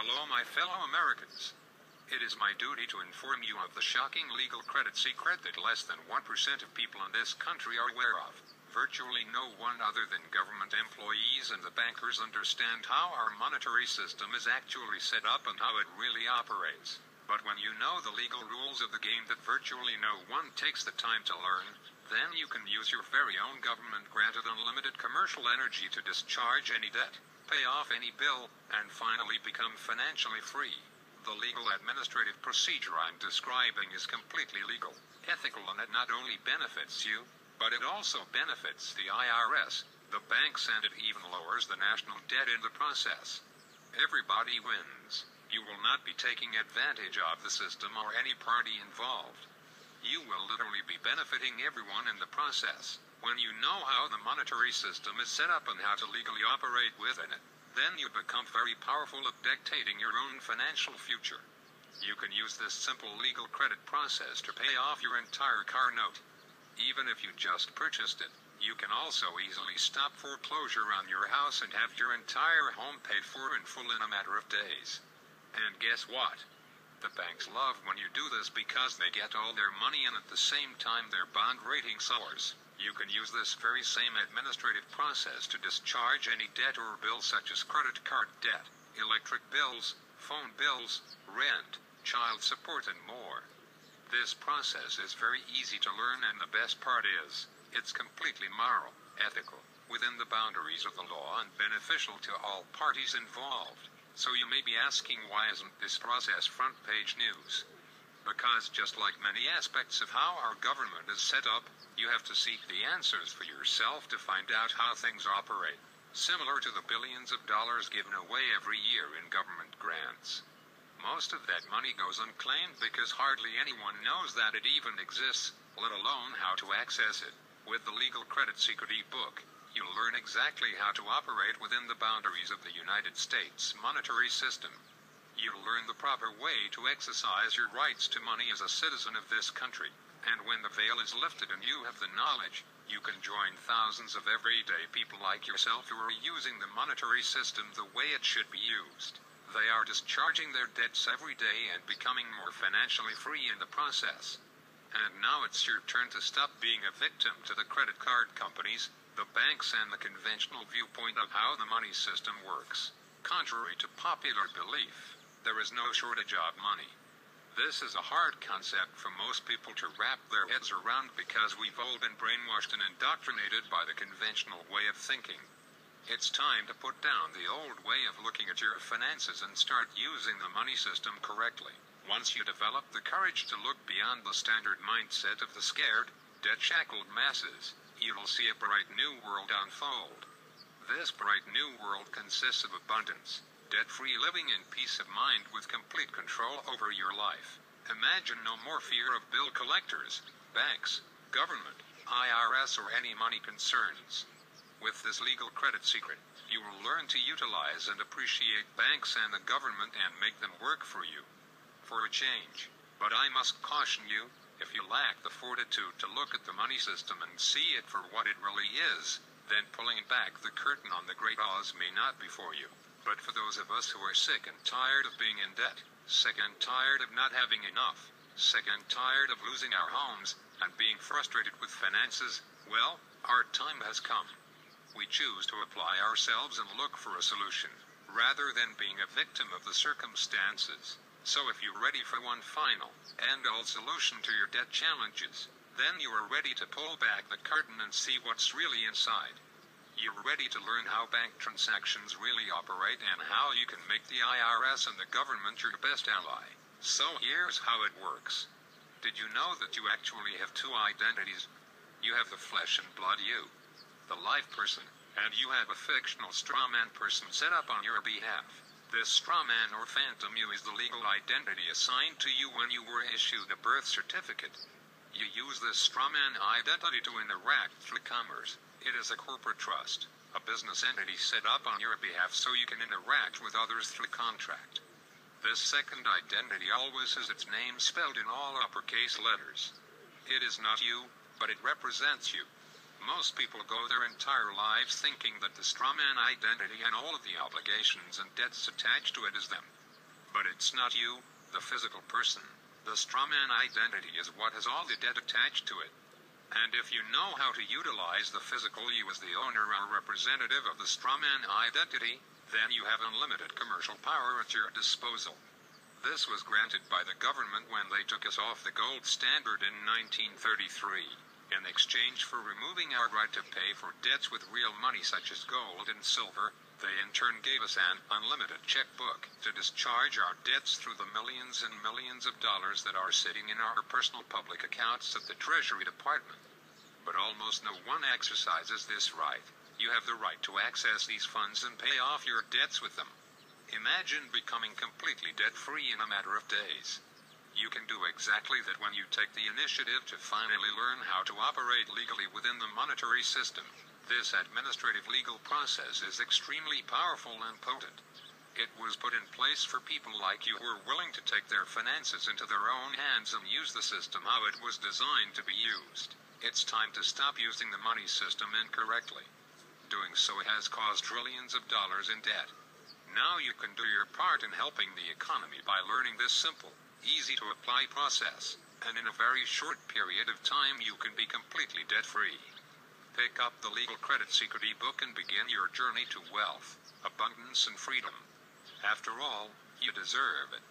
Hello, my fellow Americans. It is my duty to inform you of the shocking legal credit secret that less than 1% of people in this country are aware of. Virtually no one other than government employees and the bankers understand how our monetary system is actually set up and how it really operates. But when you know the legal rules of the game that virtually no one takes the time to learn, then you can use your very own government-granted unlimited commercial energy to discharge any debt, pay off any bill, and finally become financially free. The legal administrative procedure I'm describing is completely legal, ethical, and it not only benefits you, but it also benefits the IRS, the banks, and it even lowers the national debt in the process. Everybody wins. You will not be taking advantage of the system or any party involved. You will literally be benefiting everyone in the process. When you know how the monetary system is set up and how to legally operate within it, then you become very powerful at dictating your own financial future. You can use this simple legal credit process to pay off your entire car note. Even if you just purchased it, you can also easily stop foreclosure on your house and have your entire home paid for in full in a matter of days. And guess what? The banks love when you do this because they get all their money and at the same time their bond rating soars. You can use this very same administrative process to discharge any debt or bill such as credit card debt, electric bills, phone bills, rent, child support, and more. This process is very easy to learn, and the best part is, it's completely moral, ethical, within the boundaries of the law, and beneficial to all parties involved. So you may be asking, why isn't this process front page news? Because just like many aspects of how our government is set up, you have to seek the answers for yourself to find out how things operate, similar to the billions of dollars given away every year in government grants. Most of that money goes unclaimed because hardly anyone knows that it even exists, let alone how to access it. With the Legal Credit Secret e-book, you'll learn exactly how to operate within the boundaries of the United States monetary system. You'll learn the proper way to exercise your rights to money as a citizen of this country. And when the veil is lifted and you have the knowledge, you can join thousands of everyday people like yourself who are using the monetary system the way it should be used. They are discharging their debts every day and becoming more financially free in the process. And now it's your turn to stop being a victim to the credit card companies, the banks, and the conventional viewpoint of how the money system works. Contrary to popular belief, there is no shortage of money. This is a hard concept for most people to wrap their heads around because we've all been brainwashed and indoctrinated by the conventional way of thinking. It's time to put down the old way of looking at your finances and start using the money system correctly. Once you develop the courage to look beyond the standard mindset of the scared, debt-shackled masses, you will see a bright new world unfold. This bright new world consists of abundance, debt-free living, and peace of mind with complete control over your life. Imagine no more fear of bill collectors, banks, government, IRS, or any money concerns. With this legal credit secret, you will learn to utilize and appreciate banks and the government and make them work for you. For a change. But I must caution you, if you lack the fortitude to look at the money system and see it for what it really is, then pulling back the curtain on the great Oz may not be for you. But for those of us who are sick and tired of being in debt, sick and tired of not having enough, sick and tired of losing our homes, and being frustrated with finances, well, our time has come. We choose to apply ourselves and look for a solution, rather than being a victim of the circumstances. So if you're ready for one final, end-all solution to your debt challenges, then you are ready to pull back the curtain and see what's really inside. You're ready to learn how bank transactions really operate and how you can make the IRS and the government your best ally. So here's how it works. Did you know that you actually have two identities? You have the flesh and blood you, the live person, and you have a fictional strawman person set up on your behalf. This strawman or phantom you is the legal identity assigned to you when you were issued a birth certificate. You use this strawman identity to interact through commerce. It is a corporate trust, a business entity set up on your behalf so you can interact with others through contract. This second identity always has its name spelled in all uppercase letters. It is not you, but it represents you. Most people go their entire lives thinking that the strawman identity and all of the obligations and debts attached to it is them. But it's not you, the physical person. The strawman identity is what has all the debt attached to it. And if you know how to utilize the physical you as the owner or representative of the strawman identity, then you have unlimited commercial power at your disposal. This was granted by the government when they took us off the gold standard in 1933. In exchange for removing our right to pay for debts with real money such as gold and silver, they in turn gave us an unlimited checkbook to discharge our debts through the millions and millions of dollars that are sitting in our personal public accounts at the Treasury Department. But almost no one exercises this right. You have the right to access these funds and pay off your debts with them. Imagine becoming completely debt-free in a matter of days. You can do exactly that when you take the initiative to finally learn how to operate legally within the monetary system. This administrative legal process is extremely powerful and potent. It was put in place for people like you who are willing to take their finances into their own hands and use the system how it was designed to be used. It's time to stop using the money system incorrectly. Doing so has caused trillions of dollars in debt. Now you can do your part in helping the economy by learning this simple, easy-to-apply process, and in a very short period of time you can be completely debt-free. Pick up the Legal Credit Secret ebook and begin your journey to wealth, abundance and freedom. After all, you deserve it.